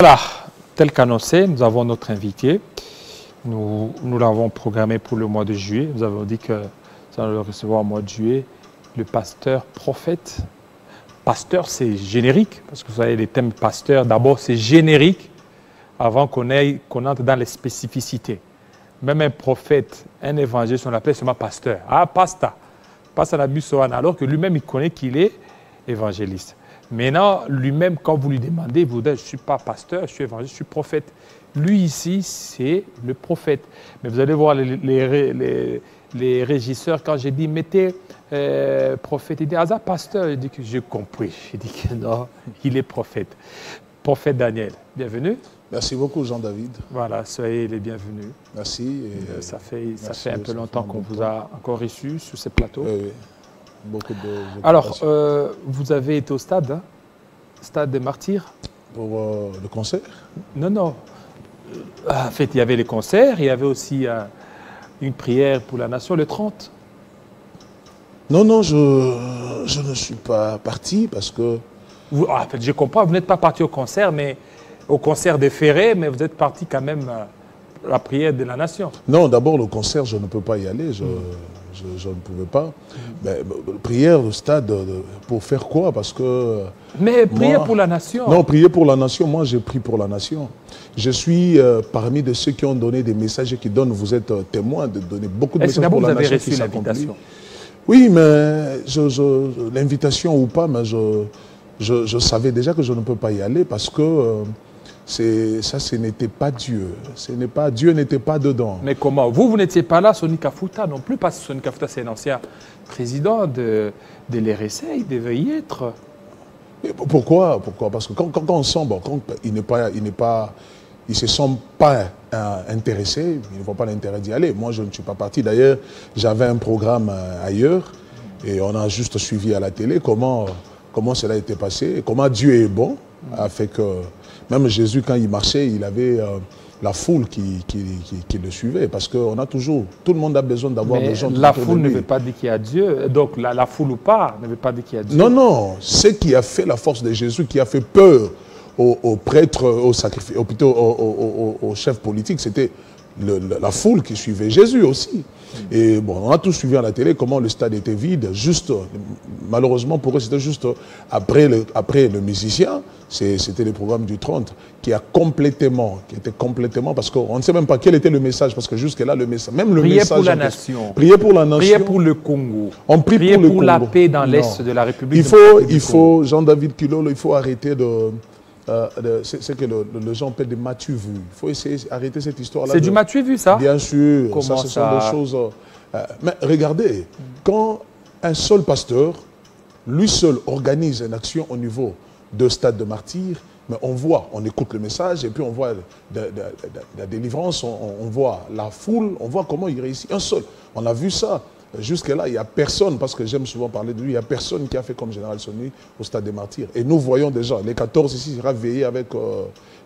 Voilà, tel qu'annoncé, nous avons notre invité. Nous l'avons programmé pour le mois de juillet. Nous avons dit que nous allons le recevoir au mois de juillet. Le pasteur prophète. Pasteur, c'est générique, parce que vous savez, les thèmes pasteur, d'abord, c'est générique avant qu'on entre dans les spécificités. Même un prophète, un évangéliste, on l'appelle seulement pasteur. Ah, pasta. Pasta la busoana, alors que lui-même, il connaît qu'il est évangéliste. Maintenant, lui-même, quand vous lui demandez, vous dites, je ne suis pas pasteur, je suis évangéliste, je suis prophète. Lui, ici, c'est le prophète. Mais vous allez voir les régisseurs, quand j'ai dit, mettez prophète, il dit, ah, ça, pasteur, il dit que j'ai compris. Il dit que non, il est prophète. Prophète Daniel, bienvenue. Merci beaucoup, Jean-David. Voilà, soyez les bienvenus. Merci. Ça fait un peu longtemps qu'on vous a encore reçu sur ces plateaux. Oui. Beaucoup de... Alors, vous avez été au stade, hein? Stade des Martyrs. Pour le concert? Non, non. En fait, il y avait les concerts, il y avait aussi une prière pour la nation le 30. Non, non, je ne suis pas parti parce que... En fait, je comprends, vous n'êtes pas parti au concert, mais au concert des Ferrés, mais vous êtes parti quand même à la prière de la nation. Non, d'abord, le concert, je ne peux pas y aller. Je ne pouvais pas. Mais prière au stade, pour faire quoi? Parce que... Mais prière pour la nation. Non, prier pour la nation, moi j'ai prié pour la nation. Je suis parmi de ceux qui ont donné des messages et qui donnent, vous êtes témoin de donner beaucoup de messages pour la nation. Est-ce que vous avez reçu l'invitation? Oui, mais l'invitation ou pas, mais je savais déjà que je ne peux pas y aller parce que... ça, ce n'était pas Dieu. Dieu n'était pas dedans. Mais comment? Vous n'étiez pas là, Soni Kafuta non plus, parce que Soni Kafuta, c'est un ancien président de l'RSA, il devait y être. Et pourquoi? Parce que quand on sent, bon, quand il ne se sent pas intéressé, il ne voit pas l'intérêt d'y aller. Moi, je ne suis pas parti. D'ailleurs, j'avais un programme ailleurs et on a juste suivi à la télé comment cela était passé, et comment Dieu est bon, a fait que... Même Jésus, quand il marchait, il avait la foule qui le suivait. Parce qu'on a toujours... Tout le monde a besoin d'avoir des gens... La foule ne veut pas dire qu'il y a Dieu. Donc la foule ou pas ne veut pas dire qu'il y a Dieu. Non, non. Ce qui a fait la force de Jésus, qui a fait peur aux prêtres, aux sacrifiés, ou plutôt aux chefs politiques, c'était la foule qui suivait Jésus aussi. Et bon, on a tous suivi à la télé comment le stade était vide. Juste, malheureusement pour eux, c'était juste après le musicien. C'était le programme du 30 qui était complètement, parce qu'on ne sait même pas quel était le message, parce que jusque-là, le message, même le message... Prier pour la nation. Prier pour la nation. Prier pour le Congo. On prie prier pour le Congo. Congo. La paix dans l'Est de la République. Il faut Jean-David Kilolo, il faut arrêter de... c'est que le gens appelle des m'as-tu vu. Il faut essayer d'arrêter cette histoire-là. C'est du m'as-tu vu, ça? Bien sûr. Comment ce sont des choses... mais regardez, quand un seul pasteur, lui seul, organise une action au niveau de stade de martyrs, mais on écoute le message et puis on voit la délivrance, on voit la foule, on voit comment il réussit. Un seul. On a vu ça. Jusque-là, il n'y a personne, parce que j'aime souvent parler de lui, il n'y a personne qui a fait comme Général Soni au stade des martyrs. Et nous voyons déjà, les 14 ici, il sera veillé avec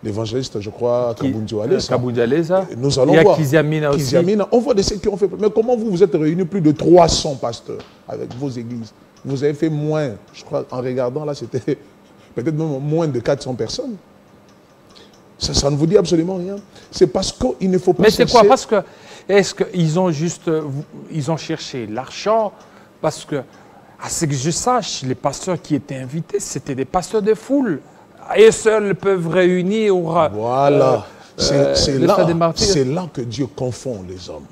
l'évangéliste, je crois, Kabundio Aleza. Nous allons voir. Il y a Kiziamina aussi. On voit de ceux qui ont fait. Mais comment vous êtes réunis plus de 300 pasteurs avec vos églises? Vous avez fait moins, je crois, en regardant là, c'était peut-être même moins de 400 personnes. Ça ne vous dit absolument rien. C'est parce qu'il ne faut pas... Mais c'est quoi? Parce que... Est-ce qu'ils ont juste... Ils ont cherché l'argent? Parce que, à ce que je sache, les pasteurs qui étaient invités, c'était des pasteurs de foule. Et seuls peuvent réunir... Voilà. C'est là que Dieu confond les hommes.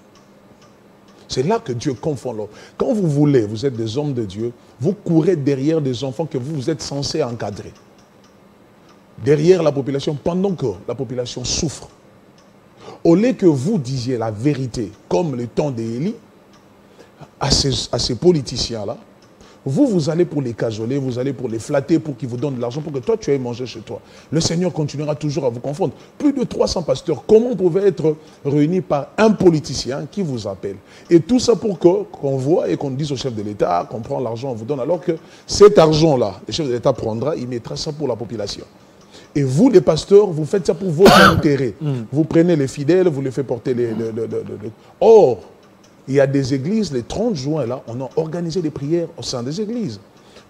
C'est là que Dieu confond l'homme. Quand vous voulez, vous êtes des hommes de Dieu, vous courez derrière des enfants que vous êtes censés encadrer. Derrière la population, pendant que la population souffre. Au lieu que vous disiez la vérité, comme le temps d'Élie, à ces politiciens-là, vous allez pour les cajoler, vous allez pour les flatter, pour qu'ils vous donnent de l'argent, pour que toi, tu ailles manger chez toi. Le Seigneur continuera toujours à vous confondre. Plus de 300 pasteurs, comment on pouvait être réunis par un politicien qui vous appelle? Et tout ça pour qu'on voit et qu'on dise au chef de l'État qu'on prend l'argent, on vous donne, alors que cet argent-là, le chef de l'État prendra, il mettra ça pour la population. Et vous, les pasteurs, vous faites ça pour vos intérêts. Vous prenez les fidèles, vous les faites porter Or, il y a des églises, les 30 juin, là, on a organisé des prières au sein des églises.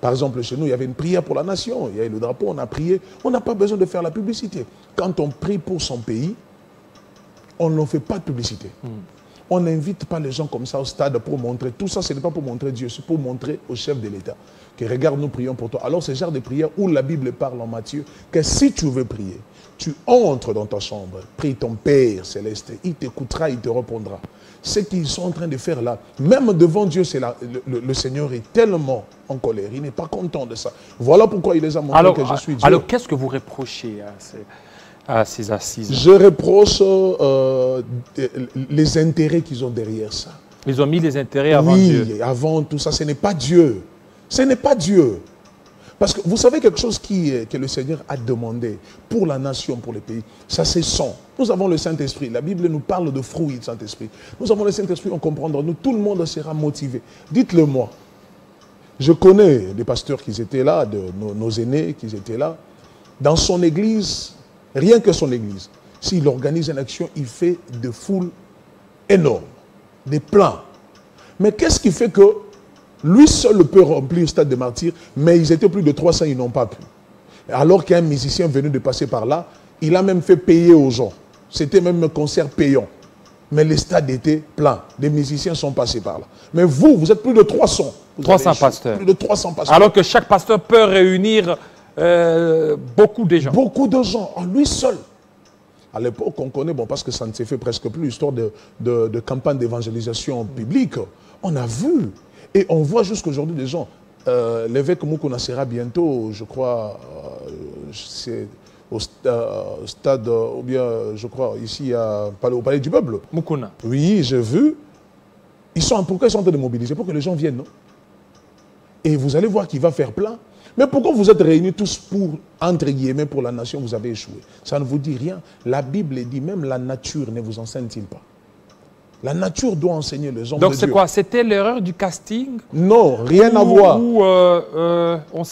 Par exemple, chez nous, il y avait une prière pour la nation. Il y avait le drapeau, on a prié. On n'a pas besoin de faire la publicité. Quand on prie pour son pays, on n'en fait pas de publicité. On n'invite pas les gens comme ça au stade pour montrer. Tout ça, ce n'est pas pour montrer Dieu, c'est pour montrer au chef de l'État que regarde, nous prions pour toi. Alors, c'est le genre de prière où la Bible parle en Matthieu que si tu veux prier, tu entres dans ta chambre, prie ton Père céleste, il t'écoutera, il te répondra. Ce qu'ils sont en train de faire là, même devant Dieu, le Seigneur est tellement en colère, il n'est pas content de ça. Voilà pourquoi il les a montré que je suis Dieu. Alors, qu'est-ce que vous reprochez à ces assises? Je reproche les intérêts qu'ils ont derrière ça. Ils ont mis les intérêts avant Dieu. Oui, avant tout ça, ce n'est pas Dieu. Ce n'est pas Dieu. Parce que vous savez quelque chose que le Seigneur a demandé pour la nation, pour les pays, ça c'est son. Nous avons le Saint-Esprit. La Bible nous parle de fruits du Saint-Esprit. Nous avons le Saint-Esprit, on comprendra. Nous, tout le monde sera motivé. Dites-le moi. Je connais des pasteurs qui étaient là, nos aînés qui étaient là. Dans son église, rien que son église, s'il organise une action, il fait des foules énormes, des plans. Mais qu'est-ce qui fait que lui seul peut remplir le stade des martyrs, mais ils étaient plus de 300, ils n'ont pas pu. Alors qu'un musicien venu de passer par là, il a même fait payer aux gens. C'était même un concert payant. Mais les stades étaient pleins. Les musiciens sont passés par là. Mais vous êtes plus de 300. 300 pasteurs. Plus de 300 pasteurs. Alors que chaque pasteur peut réunir beaucoup de gens. Beaucoup de gens, en lui seul. À l'époque, on connaît, bon, parce que ça ne s'est fait presque plus, l'histoire de campagne d'évangélisation publique. On a vu. Et on voit jusqu'aujourd'hui des gens. L'évêque Moukouna sera bientôt, je crois, c'est au stade, ou bien, je crois, ici au Palais du Peuple. Moukouna. Oui, j'ai vu. Pourquoi ils sont en train de mobiliser? Pour que les gens viennent, non? Et vous allez voir qu'il va faire plein. Mais pourquoi vous êtes réunis tous pour, entre guillemets, pour la nation, vous avez échoué? Ça ne vous dit rien. La Bible dit, même la nature ne vous enseigne-t-il pas? La nature doit enseigner les hommes de Dieu. Donc c'est quoi? C'était l'erreur du casting? Non, rien à voir. Ou on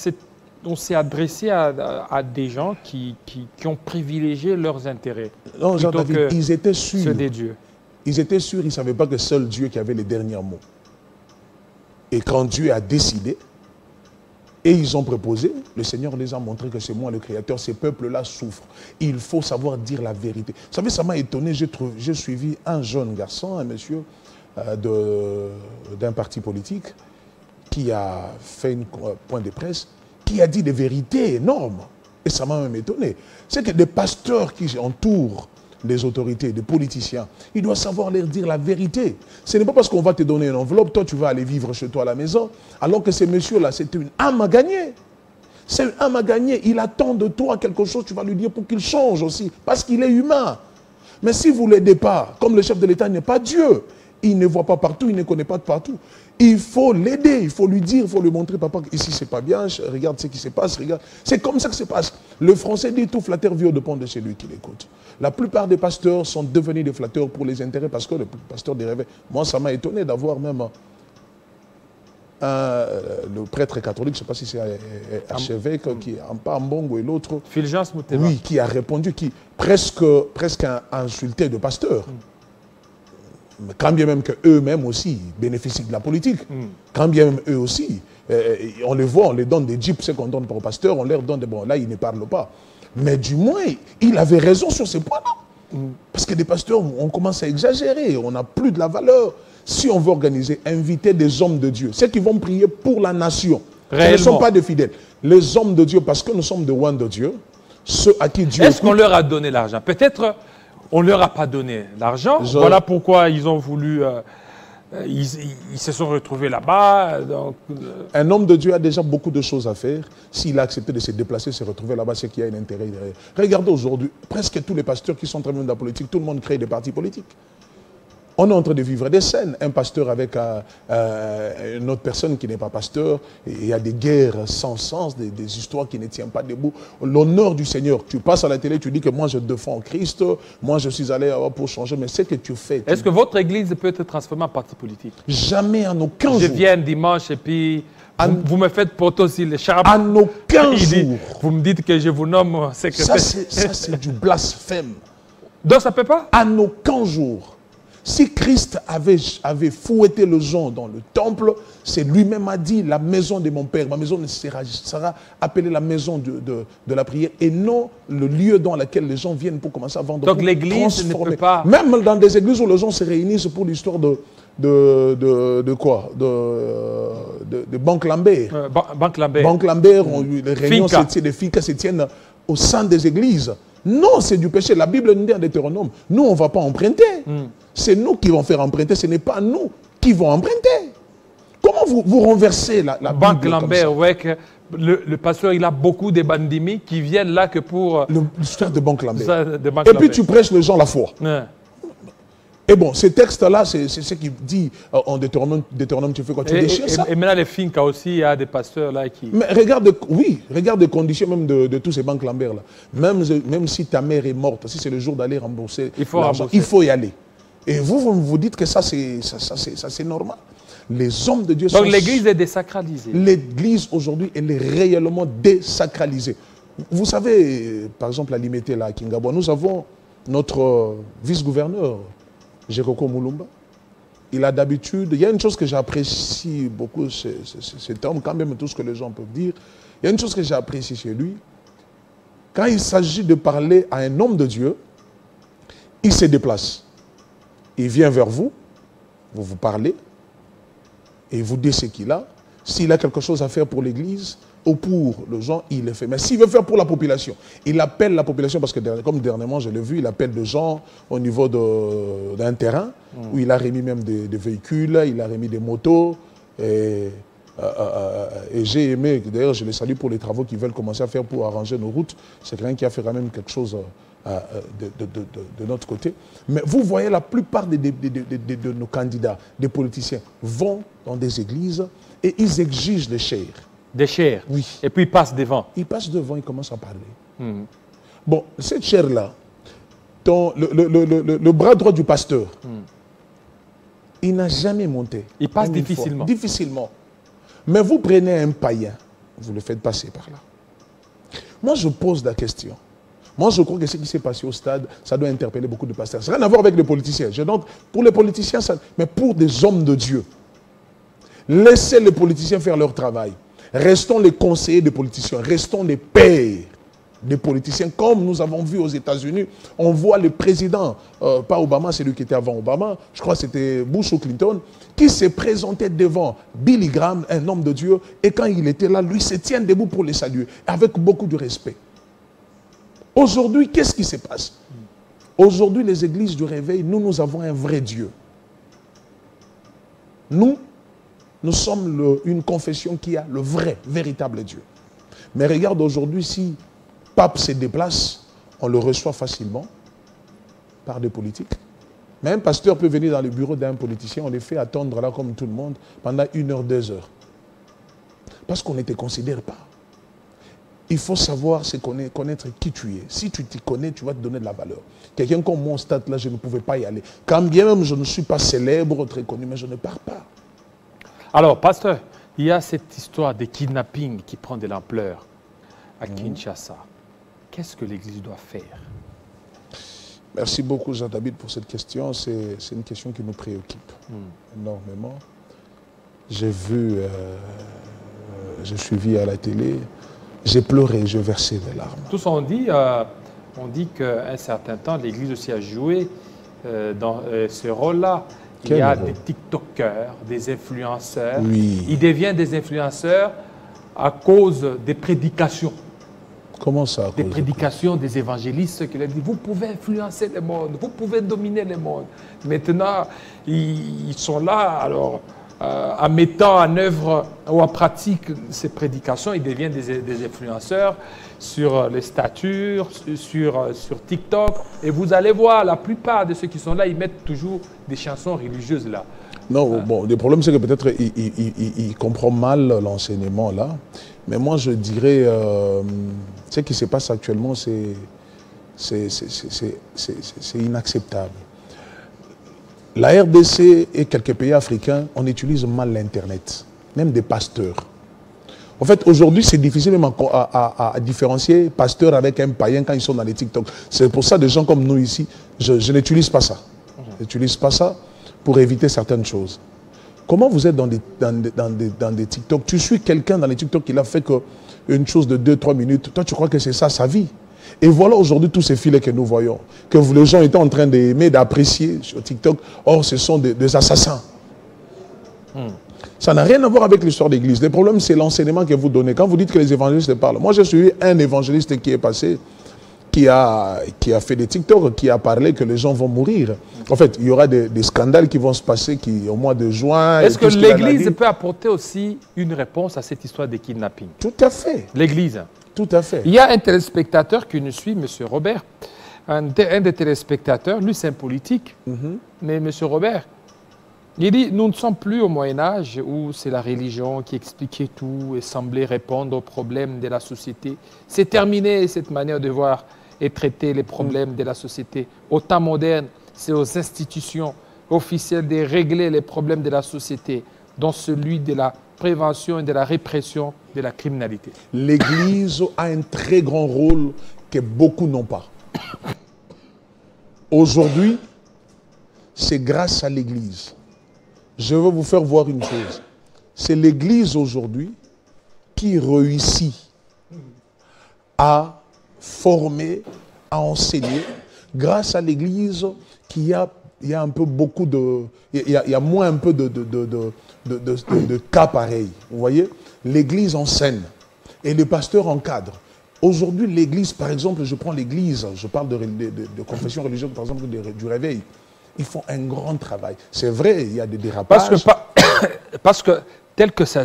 s'est adressé à des gens qui ont privilégié leurs intérêts. Non, Jean-David, ils étaient sûrs. Ceux des dieux. Ils étaient sûrs, ils ne savaient pas que seul Dieu qui avait les derniers mots. Et quand Dieu a décidé, et ils ont proposé, le Seigneur les a montré que c'est moi le Créateur, ces peuples-là souffrent. Il faut savoir dire la vérité. Vous savez, ça m'a étonné, j'ai suivi un jeune garçon, un monsieur d'un parti politique, qui a fait un point de presse, qui a dit des vérités énormes. Et ça m'a même étonné. C'est que des pasteurs qui entourent les autorités, des politiciens, ils doivent savoir leur dire la vérité. Ce n'est pas parce qu'on va te donner une enveloppe, toi tu vas aller vivre chez toi à la maison, alors que ces messieurs-là, c'est une âme à gagner. C'est une âme à gagner. Il attend de toi quelque chose, tu vas lui dire pour qu'il change aussi, parce qu'il est humain. Mais si vous ne l'aidez pas, comme le chef de l'État n'est pas Dieu, il ne voit pas partout, il ne connaît pas de partout. Il faut l'aider, il faut lui dire, il faut lui montrer, papa, ici c'est pas bien, regarde ce qui se passe, regarde. C'est comme ça que ça se passe. Le français dit tout flatteur vieux dépend de celui qui l'écoute. La plupart des pasteurs sont devenus des flatteurs pour les intérêts parce que le pasteur des rêves. Moi, ça m'a étonné d'avoir même le prêtre catholique, je ne sais pas si c'est archevêque, qui est pas Mbongo et l'autre. Fulgence Mouteba. Oui, qui a répondu, qui presque a insulté de pasteur. Quand bien même qu'eux-mêmes aussi bénéficient de la politique, quand bien même eux aussi, on les voit, on les donne des jeeps, ce qu'on donne pour le pasteur, on leur donne des... Bon, là, ils ne parlent pas. Mais du moins, il avait raison sur ces points-là. Parce que des pasteurs, on commence à exagérer, on n'a plus de la valeur. Si on veut organiser, inviter des hommes de Dieu, ceux qui vont prier pour la nation, ce ne sont pas des fidèles. Les hommes de Dieu, parce que nous sommes des ones de Dieu, ceux à qui Dieu... Est-ce qu'on leur a donné l'argent? Peut-être... On ne leur a pas donné l'argent. Voilà pourquoi ils ont voulu... ils se sont retrouvés là-bas. Un homme de Dieu a déjà beaucoup de choses à faire. S'il a accepté de se déplacer, se retrouver là-bas, c'est qu'il y a un intérêt derrière. Regardez aujourd'hui, presque tous les pasteurs qui sont en train de la politique, tout le monde crée des partis politiques. On est en train de vivre des scènes. Un pasteur avec une autre personne qui n'est pas pasteur. Il y a des guerres sans sens, des histoires qui ne tiennent pas debout. L'honneur du Seigneur. Tu passes à la télé, tu dis que moi je défends Christ, moi je suis allé pour changer, mais c'est que tu fais. Est-ce que votre église peut être transformée en parti politique? Jamais, en aucun jour. Je viens dimanche et puis vous me faites porter aussi les charmes. En aucun jour. Vous me dites que je vous nomme secrétaire. Ça c'est du blasphème. Donc ça ne peut pas? En aucun jour. Si Christ avait fouetté le gens dans le temple, c'est lui-même a dit, la maison de mon Père, ma maison sera appelée la maison de la prière et non le lieu dans lequel les gens viennent pour commencer à vendre. Donc l'église ne peut pas... Même dans des églises où les gens se réunissent pour l'histoire de quoi? De Banque Lambert. Banque Lambert. Banque Lambert, les réunions, les ficas se tiennent au sein des églises. Non, c'est du péché. La Bible nous dit en Deutéronome, nous, on ne va pas emprunter. C'est nous qui vont faire emprunter, ce n'est pas nous qui vont emprunter. Comment vous renversez la Banque Bible Lambert, ouais, que le pasteur, il a beaucoup de bandimi qui viennent là que pour... L'histoire de Banque Lambert. De Banque Et Lambert. puis tu prêches les gens la foi. Ouais. Et bon, ces textes-là, c'est ce qu'il dit en Deutéronome, tu fais quoi? Tu déchires ça? Et maintenant, les Finca aussi, il y a des pasteurs là qui... Mais regarde les conditions même de tous ces banques Lambert là. Même si ta mère est morte, si c'est le jour d'aller rembourser l'argent, il faut y aller. Et vous dites que ça c'est normal. Les hommes de Dieu sont... Donc l'église est désacralisée. L'église aujourd'hui, elle est réellement désacralisée. Vous savez, par exemple, à Limité là, à Kingabwa, nous avons notre vice-gouverneur, Jéroko Moulumba. Il a d'habitude, il y a une chose que j'apprécie beaucoup chez cet homme, quand même tout ce que les gens peuvent dire, il y a une chose que j'apprécie chez lui. Quand il s'agit de parler à un homme de Dieu, il se déplace. Il vient vers vous, vous parlez, et il vous dit ce qu'il a. S'il a quelque chose à faire pour l'église ou pour les gens, il le fait. Mais s'il veut faire pour la population, il appelle la population, parce que comme dernièrement, je l'ai vu, il appelle des gens au niveau d'un terrain, où il a remis même des véhicules, il a remis des motos. Et j'ai aimé, d'ailleurs je les salue pour les travaux qu'ils veulent commencer à faire pour arranger nos routes. C'est quelqu'un qui a fait quand même quelque chose de notre côté. Mais vous voyez, la plupart de nos candidats, des politiciens, vont dans des églises et ils exigent les chairs. Des chairs? Oui. Et puis ils passent devant? Ils passent devant, ils commencent à parler. Bon, cette chair-là, le bras droit du pasteur, il n'a jamais monté. Il passe difficilement. Difficilement. Mais vous prenez un païen, vous le faites passer par là. Moi, je pose la question. Moi, je crois que ce qui s'est passé au stade, ça doit interpeller beaucoup de pasteurs. Ça n'a rien à voir avec les politiciens. Donc, pour les politiciens, mais pour des hommes de Dieu, laissez les politiciens faire leur travail. Restons les conseillers des politiciens. Restons les pères des politiciens. Comme nous avons vu aux États-Unis, on voit le président, pas Obama, c'est lui qui était avant Obama, je crois que c'était Bush ou Clinton, qui s'est présenté devant Billy Graham, un homme de Dieu, et quand il était là, lui se tient debout pour les saluer, avec beaucoup de respect. Aujourd'hui, qu'est-ce qui se passe? Aujourd'hui, les églises du réveil, nous avons un vrai Dieu. Nous sommes une confession qui a le vrai, véritable Dieu. Mais regarde aujourd'hui, si Pape se déplace, on le reçoit facilement par des politiques. Mais un pasteur peut venir dans le bureau d'un politicien, on les fait attendre là comme tout le monde pendant 1 heure, 2 heures. Parce qu'on ne te considère pas. Il faut savoir connaître qui tu es. Si tu t'y connais, tu vas te donner de la valeur. Quelqu'un comme mon stade là, je ne pouvais pas y aller. Quand bien même je ne suis pas célèbre, très connu, mais je ne pars pas. Alors, pasteur, il y a cette histoire de kidnapping qui prend de l'ampleur à Kinshasa. Qu'est-ce que l'Église doit faire? Merci beaucoup, Jean-David, pour cette question. C'est une question qui nous préoccupe énormément. J'ai vu, j'ai suivi à la télé, j'ai pleuré, j'ai versé des larmes. Tous on dit qu'à un certain temps, l'Église aussi a joué dans ce rôle-là. Il y a des TikTokers, des influenceurs. Oui. Ils deviennent des influenceurs à cause des prédications. Comment ça? Des prédications des évangélistes qui leur disent, vous pouvez influencer le monde, vous pouvez dominer le monde. Maintenant, ils sont là, alors, en mettant en œuvre ou en pratique ces prédications, ils deviennent des influenceurs sur les statuts, sur TikTok. Et vous allez voir, la plupart de ceux qui sont là, ils mettent toujours des chansons religieuses là. Non, bon, le problème c'est que peut-être il comprend mal l'enseignement là. Mais moi je dirais, ce qui se passe actuellement, c'est inacceptable. La RDC et quelques pays africains, on utilise mal l'Internet, même des pasteurs. En fait, aujourd'hui, c'est difficile même à différencier pasteur avec un païen quand ils sont dans les TikTok. C'est pour ça, des gens comme nous ici, je n'utilise pas ça. N'utilisent pas ça pour éviter certaines choses. Comment vous êtes dans des TikTok? Tu suis quelqu'un dans les TikTok qui n'a fait qu'une chose de 2-3 minutes. Toi, tu crois que c'est ça sa vie? Et voilà aujourd'hui tous ces filets que nous voyons, que les gens étaient en train d'aimer, d'apprécier sur TikTok. Or, ce sont des assassins. Ça n'a rien à voir avec l'histoire d'église. Le problème, c'est l'enseignement que vous donnez. Quand vous dites que les évangélistes parlent. Moi, j'ai suivi un évangéliste qui est passé, qui a fait des TikTok, qui a parlé que les gens vont mourir. En fait, il y aura des scandales qui vont se passer au mois de juin. Est-ce que l'Église peut apporter aussi une réponse à cette histoire de kidnapping? Tout à fait. L'Église. Tout à fait. Il y a un téléspectateur qui nous suit, M. Robert. Un des téléspectateurs, lui, c'est un politique. Mais M. Robert, il dit, nous ne sommes plus au Moyen-Âge où c'est la religion qui expliquait tout et semblait répondre aux problèmes de la société. C'est terminé cette manière de voir et traiter les problèmes de la société. Au temps moderne, c'est aux institutions officielles de régler les problèmes de la société, dont celui de la prévention et de la répression de la criminalité. L'Église a un très grand rôle que beaucoup n'ont pas. Aujourd'hui, c'est grâce à l'Église. Je veux vous faire voir une chose. C'est l'Église aujourd'hui qui réussit à former, à enseigner. Grâce à l'Église, il y a un peu beaucoup de... Il y a moins un peu de cas pareils. Vous voyez? L'Église enseigne et le pasteur encadre. Aujourd'hui, l'Église, par exemple, je prends l'Église, je parle de confession religieuse, par exemple, du réveil. Ils font un grand travail. C'est vrai, il y a des dérapages. Parce que tel que ça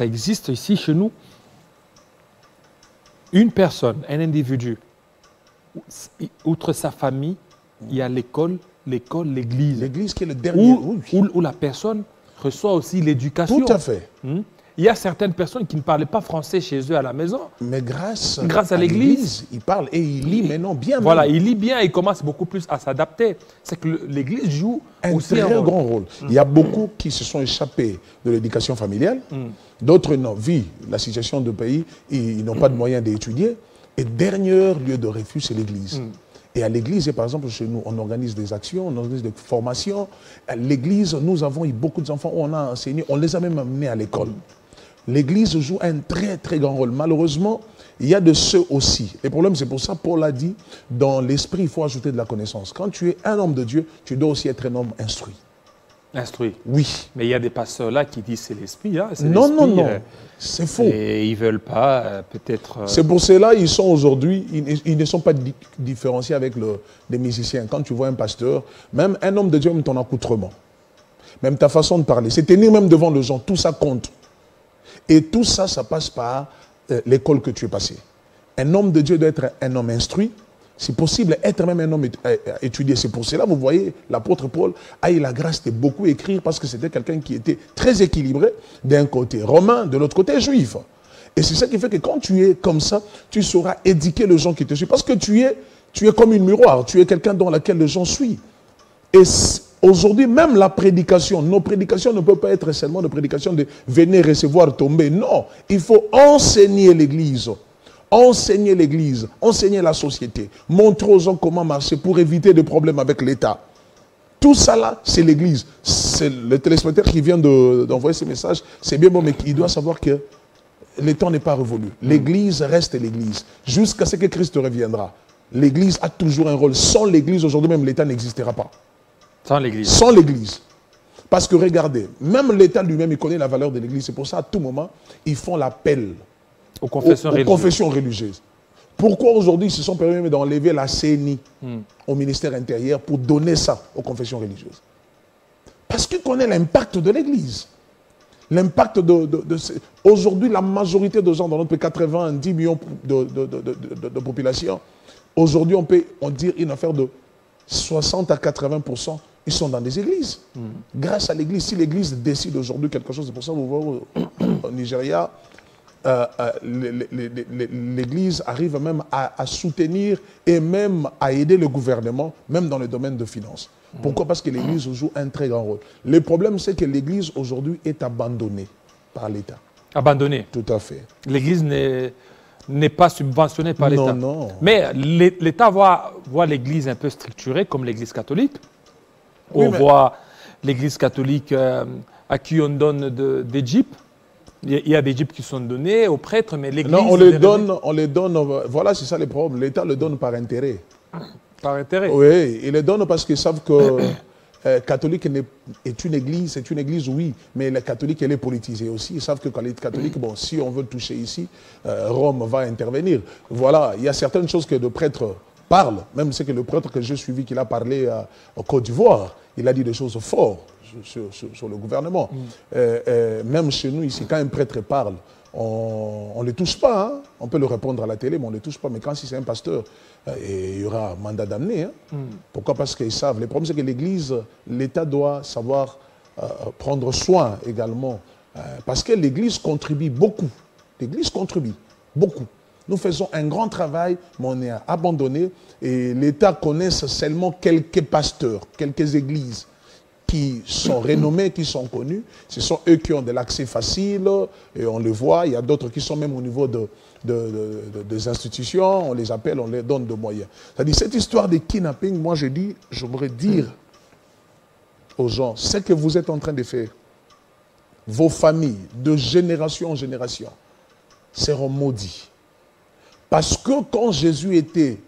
existe ici chez nous, une personne, un individu, outre sa famille, il y a l'école, l'église. L'église qui est le dernier. Où la personne reçoit aussi l'éducation. Tout à fait. Il y a certaines personnes qui ne parlaient pas français chez eux à la maison. Mais grâce à l'église, ils parlent et ils lisent maintenant bien. Voilà, ils lisent bien et commencent beaucoup plus à s'adapter. C'est que l'église joue aussi un très grand rôle. Il y a beaucoup qui se sont échappés de l'éducation familiale. D'autres n'ont vu la situation du pays, ils n'ont pas de moyens d'étudier. Et dernier lieu de refuge, c'est l'église. Et à l'église, par exemple, chez nous, on organise des actions, on organise des formations. À l'église, nous avons eu beaucoup d'enfants où on a enseigné, on les a même amenés à l'école. L'église joue un très très grand rôle. Malheureusement, il y a de ceux aussi. Le problème, c'est pour ça, Paul a dit, dans l'esprit, il faut ajouter de la connaissance. Quand tu es un homme de Dieu, tu dois aussi être un homme instruit. Instruit. Oui. Mais il y a des pasteurs là qui disent c'est l'esprit. Hein, non, c'est faux. Et ils ne veulent pas, peut-être... C'est pour cela qu'ils sont aujourd'hui, ils ne sont pas différenciés avec les musiciens. Quand tu vois un pasteur, même un homme de Dieu, même ton accoutrement, même ta façon de parler, c'est tenir même devant les gens, tout ça compte. Et tout ça, ça passe par l'école que tu es passé. Un homme de Dieu doit être un homme instruit. C'est possible être même un homme étudié. C'est pour cela, vous voyez, l'apôtre Paul a eu la grâce de beaucoup écrire parce que c'était quelqu'un qui était très équilibré d'un côté romain, de l'autre côté juif. Et c'est ça qui fait que quand tu es comme ça, tu sauras éduquer les gens qui te suivent. Parce que tu es comme une miroir. Tu es quelqu'un dans lequel les gens suivent. Et aujourd'hui, même la prédication, nos prédications ne peuvent pas être seulement des prédications de venir recevoir, tomber. Non, il faut enseigner l'Église. Enseigner l'Église, enseigner la société, montrer aux gens comment marcher pour éviter des problèmes avec l'État. Tout ça là, c'est l'Église. C'est le téléspectateur qui vient d'envoyer ce message. C'est bien bon, mais il doit savoir que le temps n'est pas révolu. L'Église reste l'Église jusqu'à ce que Christ reviendra. L'Église a toujours un rôle. Sans l'Église, aujourd'hui même, l'État n'existera pas. Sans l'Église. Sans l'Église. Parce que regardez, même l'État lui-même, il connaît la valeur de l'Église. C'est pour ça, à tout moment, ils font l'appel aux confessions religieuses. Pourquoi aujourd'hui ils se sont permis d'enlever la CNI au ministère intérieur pour donner ça aux confessions religieuses? Parce qu'ils connaissent l'impact de l'Église. L'impact aujourd'hui, la majorité de gens dans notre pays, 90 millions de population, aujourd'hui on peut dire une affaire de 60 à 80%, ils sont dans des églises. Grâce à l'église, si l'église décide aujourd'hui quelque chose, c'est pour ça que vous voyez au Nigeria, l'église arrive même à soutenir et même à aider le gouvernement, même dans le domaine de finances. Pourquoi? Parce que l'église joue un très grand rôle. Le problème, c'est que l'église aujourd'hui est abandonnée par l'État. Abandonnée? Tout à fait. L'église n'est pas subventionnée par l'État. Non, non. Mais l'État voit l'église un peu structurée comme l'église catholique. On voit l'Église catholique à qui on donne des jeeps. Il y a des jeeps qui sont donnés aux prêtres, mais l'Église... Non, on les donne, voilà, c'est ça le problème. L'État le donne par intérêt. Par intérêt? Oui, ils le donnent parce qu'ils savent que catholique est une église, oui, mais la catholique, elle est politisée aussi. Ils savent que quand les catholiques, bon, si on veut toucher ici, Rome va intervenir. Voilà, il y a certaines choses que le prêtre parle, même c'est que le prêtre que j'ai suivi, qu'il a parlé au Côte d'Ivoire, il a dit des choses fortes sur le gouvernement. Même chez nous ici, quand un prêtre parle, on ne le touche pas, hein. On peut le répondre à la télé, mais on ne le touche pas. Mais quand si c'est un pasteur, il y aura mandat d'amener. Hein. Pourquoi? Parce qu'ils savent. Le problème, c'est que l'Église, l'État doit savoir prendre soin également. Parce que l'Église contribue beaucoup. L'Église contribue beaucoup. Nous faisons un grand travail, mais on est abandonné. Et l'État connaît seulement quelques pasteurs, quelques églises qui sont renommés, qui sont connus. Ce sont eux qui ont de l'accès facile, et on le voit. Il y a d'autres qui sont même au niveau des institutions, on les appelle, on les donne de moyens. C'est-à-dire, cette histoire de kidnapping, moi je dis, je voudrais dire aux gens, ce que vous êtes en train de faire, vos familles, de génération en génération, seront maudits. Parce que quand Jésus était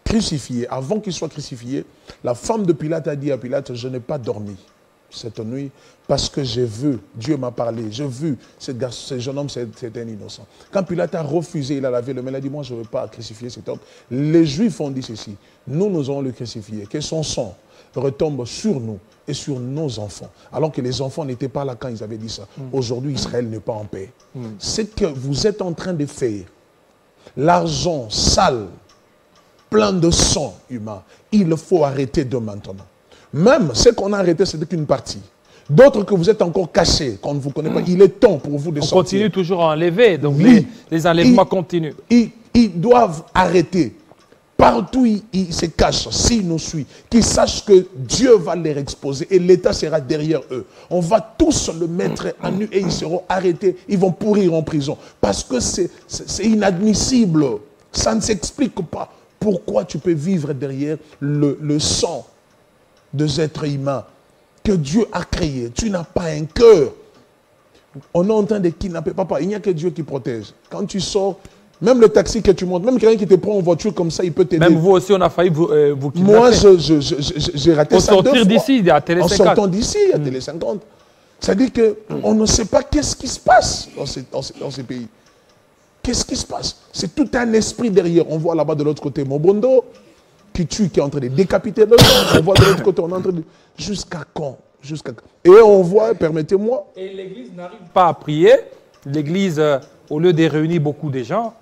crucifié, avant qu'il soit crucifié, la femme de Pilate a dit à Pilate, je n'ai pas dormi cette nuit parce que j'ai vu, Dieu m'a parlé, j'ai vu ce jeune homme, c'est un innocent. Quand Pilate a refusé, il a lavé le main, il a dit, moi je ne veux pas crucifier cet homme. Les Juifs ont dit ceci, nous allons le crucifier, que son sang retombe sur nous et sur nos enfants. Alors que les enfants n'étaient pas là quand ils avaient dit ça. Aujourd'hui, Israël n'est pas en paix. Ce que vous êtes en train de faire, l'argent sale, plein de sang humain, il faut arrêter de maintenant. Même ce qu'on a arrêté, c'était qu'une partie. D'autres que vous êtes encore cachés, qu'on ne vous connaît pas, il est temps pour vous de sortir. On continue toujours à enlever, donc les enlèvements continuent. Ils doivent arrêter. Partout ils se cachent, s'ils nous suivent, qu'ils sachent que Dieu va les exposer et l'État sera derrière eux. On va tous le mettre à nu et ils seront arrêtés, ils vont pourrir en prison. Parce que c'est inadmissible, ça ne s'explique pas. Pourquoi tu peux vivre derrière le sang des êtres humains que Dieu a créé? Tu n'as pas un cœur. On est en train de kidnapper. Papa, il n'y a que Dieu qui protège. Quand tu sors, même le taxi que tu montes, même quelqu'un qui te prend en voiture comme ça, il peut t'aider. Même vous aussi, on a failli vous kidnapper. Moi, j'ai raté ça 2 fois. Sortir d'ici, il y a Télé 50. En sortant d'ici, il y a Télé 50. C'est-à-dire qu'on ne sait pas qu'est-ce qui se passe dans ces pays. Qu'est-ce qui se passe? C'est tout un esprit derrière. On voit là-bas de l'autre côté Mobondo qui tue, qui est en train de décapiter les gens. On voit de l'autre côté, on est en train de... Jusqu'à quand? Et on voit, permettez-moi... Et l'Église n'arrive pas à prier. L'Église, au lieu de réunir beaucoup de gens,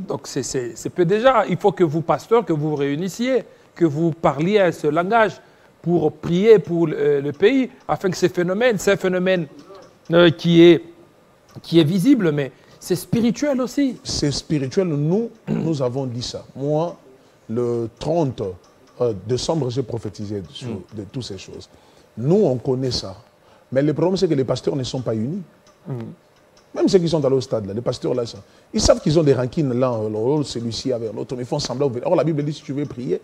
donc c'est peu déjà. Il faut que vous, pasteurs, que vous vous réunissiez, que vous parliez à ce langage pour prier pour le pays, afin que c'est un phénomène qui est visible, mais c'est spirituel aussi. C'est spirituel. Nous avons dit ça. Moi, le 30 décembre, j'ai prophétisé de toutes ces choses. Nous, on connaît ça. Mais le problème, c'est que les pasteurs ne sont pas unis. Même ceux qui sont dans le stade, là, les pasteurs, là, ils savent qu'ils ont des rancines l'un, celui-ci avec l'autre, mais ils font semblant. Or, la Bible dit, si tu veux prier,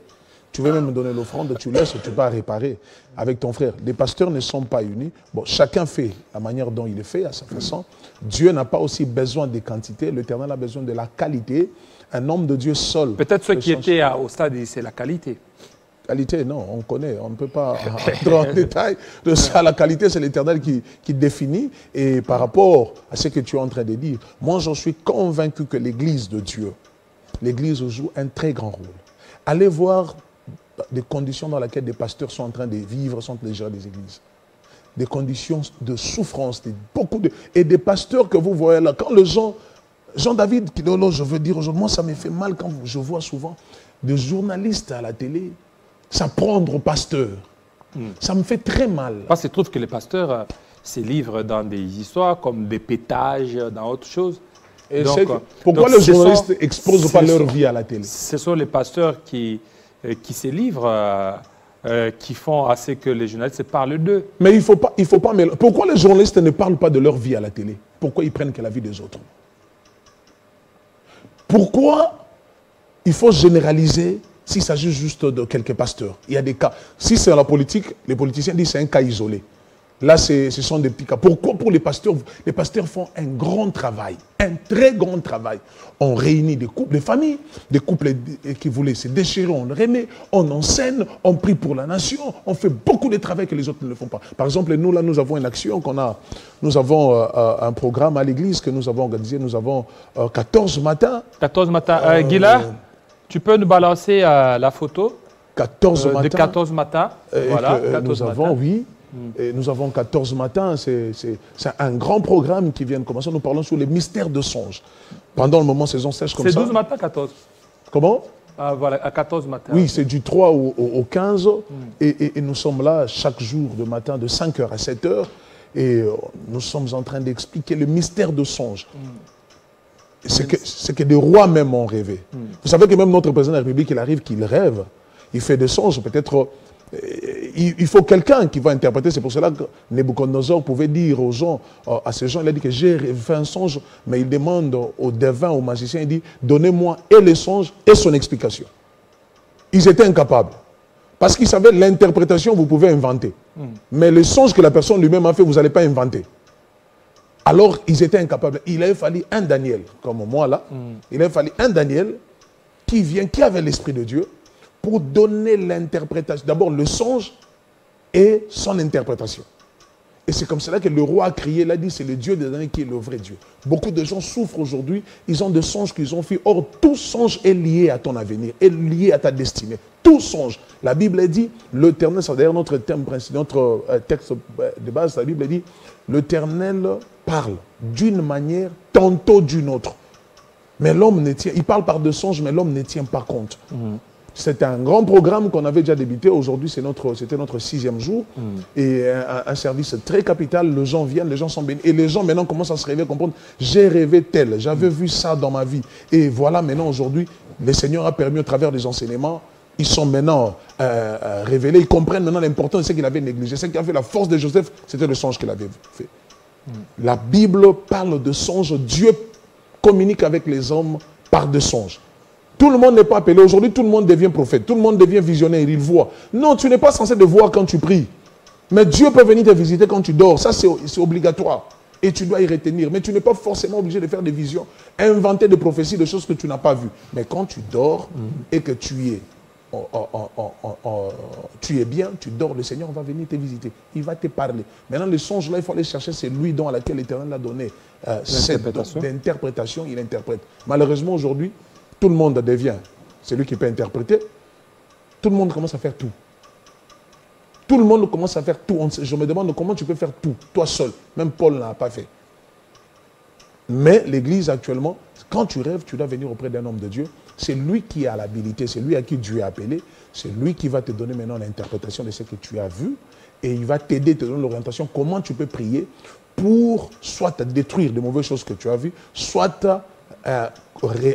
tu veux même donner l'offrande, tu laisses, tu vas réparer avec ton frère. Les pasteurs ne sont pas unis. Bon, chacun fait la manière dont il est fait, à sa façon. Dieu n'a pas aussi besoin des quantités. L'Éternel a besoin de la qualité. Un homme de Dieu seul. Peut-être ceux qui étaient au stade, c'est la qualité. Qualité, non, on connaît. On ne peut pas entrer en détail de ça. La qualité, c'est l'Éternel qui définit. Et par rapport à ce que tu es en train de dire, moi, j'en suis convaincu que l'Église de Dieu, l'Église joue un très grand rôle. Allez voir des conditions dans lesquelles des pasteurs sont en train de vivre, sont les gens des églises. Des conditions de souffrance, et des pasteurs que vous voyez là. Quand les gens, Jean-David, je veux dire aujourd'hui, moi ça me fait mal quand je vois souvent des journalistes à la télé s'apprendre aux pasteurs. Ça me fait très mal. Parce que je trouve que les pasteurs se livrent dans des histoires comme des pétages, dans autre chose. Et donc, pourquoi les journalistes n'exposent pas leur vie à la télé? Ce sont les pasteurs qui se livrent, qui font à ce que les journalistes parlent d'eux. Mais il faut pas pourquoi les journalistes ne parlent pas de leur vie à la télé? Pourquoi ils prennent que la vie des autres? Pourquoi il faut généraliser s'il s'agit juste de quelques pasteurs. Il y a des cas. Si c'est la politique, les politiciens disent que c'est un cas isolé. Là, ce sont des petits cas. Pourquoi pour les pasteurs? Les pasteurs font un grand travail, un très grand travail. On réunit des couples, des familles, des couples qui voulaient se déchirer, on les remet, on enseigne, on prie pour la nation, on fait beaucoup de travail que les autres ne le font pas. Par exemple, nous, là, nous avons une action nous avons un programme à l'église que nous avons organisé, nous avons 14 matins. 14 matins. Guilla, tu peux nous balancer la photo 14 matins. De 14 matins. Voilà, 14 nous avons, matins. Oui. Et nous avons 14 matins, c'est un grand programme qui vient de commencer. Nous parlons sur les mystères de songe. Pendant le moment saison sèche comme ça. C'est 12 matins, 14. Comment? Ah, voilà, à 14 matins. Oui, c'est du 3 au 15. Et nous sommes là chaque jour de matin de 5h à 7h. Et nous sommes en train d'expliquer le mystère de songe. C'est que des rois même ont rêvé. Vous savez que même notre président de la République, il arrive qu'il rêve. Il fait des songes, peut-être... Il faut quelqu'un qui va interpréter. C'est pour cela que Nebuchadnezzar pouvait dire aux gens, à ces gens, il a dit que j'ai fait un songe, mais il demande aux devins, aux magiciens, il dit, donnez-moi et les songes et son explication. Ils étaient incapables. Parce qu'ils savaient l'interprétation, vous pouvez inventer. Mais le songe que la personne lui-même a fait, vous n'allez pas inventer. Alors, ils étaient incapables. Il avait fallu un Daniel, comme moi là, il avait fallu un Daniel qui avait l'Esprit de Dieu, pour donner l'interprétation, d'abord le songe et son interprétation. Et c'est comme cela que le roi a crié, il a dit, c'est le Dieu des années qui est le vrai Dieu. Beaucoup de gens souffrent aujourd'hui, ils ont des songes qu'ils ont fait. Or, tout songe est lié à ton avenir, est lié à ta destinée. Tout songe. La Bible dit, l'Éternel, c'est d'ailleurs notre thème principal, notre texte de base, la Bible dit, l'Éternel parle d'une manière, tantôt d'une autre. Mais l'homme ne tient, il parle par de songes, mais l'homme ne tient pas compte. C'est un grand programme qu'on avait déjà débuté. Aujourd'hui, c'était notre 6e jour. Et un service très capital. Les gens viennent, les gens sont bénis. Et les gens maintenant commencent à se réveiller, comprendre. J'ai rêvé tel, j'avais vu ça dans ma vie. Et voilà, maintenant, aujourd'hui, le Seigneur a permis au travers des enseignements, ils sont maintenant révélés. Ils comprennent maintenant l'importance de ce qu'il avait négligé. Ce qui a fait la force de Joseph, c'était le songe qu'il avait fait. La Bible parle de songes. Dieu communique avec les hommes par des songes. Tout le monde n'est pas appelé. Aujourd'hui, tout le monde devient prophète. Tout le monde devient visionnaire. Il voit. Non, tu n'es pas censé de voir quand tu pries. Mais Dieu peut venir te visiter quand tu dors. Ça, c'est obligatoire. Et tu dois y retenir. Mais tu n'es pas forcément obligé de faire des visions, inventer des prophéties, des choses que tu n'as pas vues. Mais quand tu dors et que tu es bien, tu dors, le Seigneur va venir te visiter. Il va te parler. Maintenant, le songe là, il faut aller chercher. C'est lui dont à laquelle l'Éternel a donné cette interprétation. Il interprète. Malheureusement, aujourd'hui, tout le monde devient celui qui peut interpréter. Tout le monde commence à faire tout. Tout le monde commence à faire tout. Je me demande comment tu peux faire tout, toi seul. Même Paul n'a pas fait. Mais l'Église actuellement, quand tu rêves, tu dois venir auprès d'un homme de Dieu. C'est lui qui a l'habilité, c'est lui à qui Dieu a appelé. C'est lui qui va te donner maintenant l'interprétation de ce que tu as vu. Et il va t'aider, te donner l'orientation, comment tu peux prier pour soit détruire de mauvaises choses que tu as vues, soit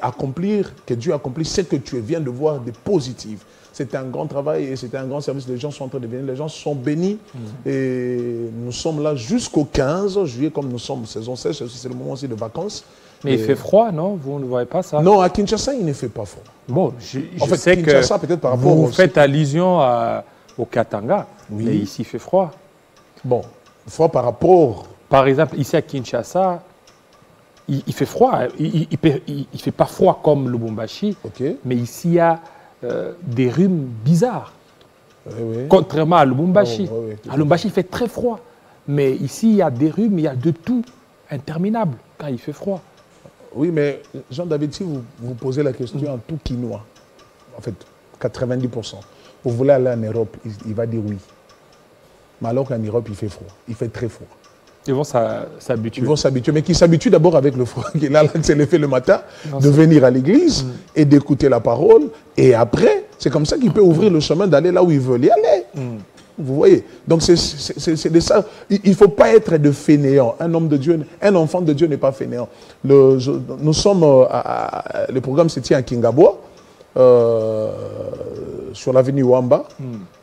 accomplir, que Dieu accomplit ce que tu viens de voir de positif. C'était un grand travail et c'était un grand service. Les gens sont en train de venir, les gens sont bénis. Et nous sommes là jusqu'au 15 juillet, comme nous sommes saison sèche, c'est le moment aussi de vacances. Mais il fait froid, non? Vous ne voyez pas ça? Non, à Kinshasa, il ne fait pas froid. Bon, en fait, sais Kinshasa, que peut-être par rapport vous faites allusion au Katanga, oui. Mais ici, il fait froid. Bon, froid par rapport... Par exemple, ici à Kinshasa, il fait froid. Il ne fait pas froid comme Lubumbashi, mais ici, il y a des rhumes bizarres. Oui. Contrairement à Lubumbashi. À Lubumbashi, il fait très froid. Mais ici, il y a des rhumes, il y a de tout interminable quand il fait froid. Oui, mais Jean-David, si vous posez la question en tout quinois, en fait, 90%, vous voulez aller en Europe, il va dire oui. Mais alors qu'en Europe, il fait froid. Il fait très froid. Ils vont s'habituer. Ils vont s'habituer, mais qui s'habituent d'abord avec le froid. Là, c'est l'effet le matin, de venir à l'église et d'écouter la parole. Et après, c'est comme ça qu'il peut ouvrir le chemin d'aller là où il veut y aller. Vous voyez? Donc, c'est de ça. Il ne faut pas être de fainéant. Un homme de Dieu, un enfant de Dieu n'est pas fainéant. Nous sommes, le programme se tient à Kingaboa, sur l'avenue Wamba,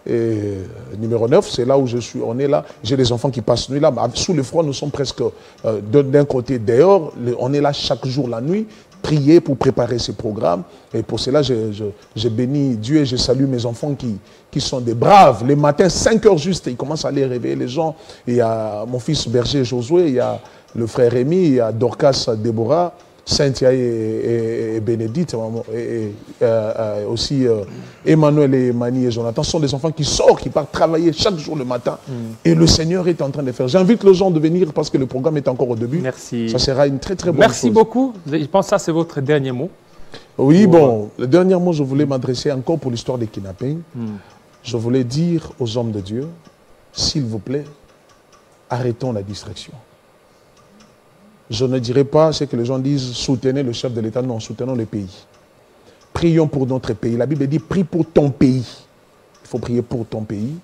et numéro 9, c'est là où je suis. On est là. J'ai des enfants qui passent nuit là. Sous le froid, nous sommes presque d'un côté dehors. On est là chaque jour la nuit. prié pour préparer ce programme. Et pour cela, je bénis Dieu et je salue mes enfants qui sont des braves. Les matins, 5 heures juste, ils commencent à aller réveiller les gens. Il y a mon fils berger Josué, il y a le frère Rémi, il y a Dorcas Déborah, Cynthia et Bénédicte, et aussi Emmanuel et Mani et Jonathan. Ce sont des enfants qui sortent, qui partent travailler chaque jour le matin. Et le Seigneur est en train de faire. J'invite les gens de venir parce que le programme est encore au début. Merci. Ça sera une très très bonne chose. Merci beaucoup. Je pense que ça c'est votre dernier mot. Oui, bon, le dernier mot, je voulais m'adresser encore pour l'histoire des kidnappings. Je voulais dire aux hommes de Dieu, s'il vous plaît, arrêtons la distraction. Je ne dirais pas ce que les gens disent, soutenez le chef de l'État. Non, soutenons le pays. Prions pour notre pays. La Bible dit, prie pour ton pays. Il faut prier pour ton pays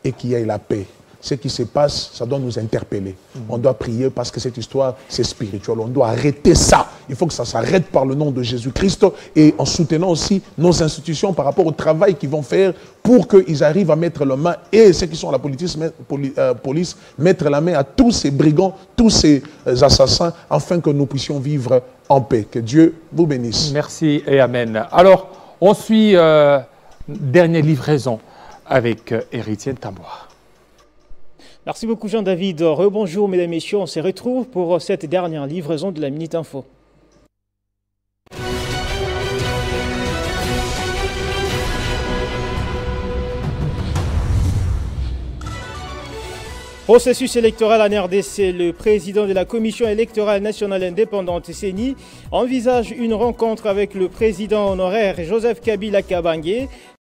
et qu'il y ait la paix. Ce qui se passe, ça doit nous interpeller. On doit prier parce que cette histoire, c'est spirituel. On doit arrêter ça. Il faut que ça s'arrête par le nom de Jésus-Christ et en soutenant aussi nos institutions par rapport au travail qu'ils vont faire pour qu'ils arrivent à mettre la main, et ceux qui sont à la police, mettre la main à tous ces brigands, tous ces assassins, afin que nous puissions vivre en paix. Que Dieu vous bénisse. Merci et amen. Alors, on suit dernière livraison avec Héritier Tambour. Merci beaucoup Jean-David. Rebonjour mesdames et messieurs, on se retrouve pour cette dernière livraison de la Minute Info. Processus électoral en RDC, le président de la Commission électorale nationale indépendante CENI envisage une rencontre avec le président honoraire Joseph Kabila Kabange.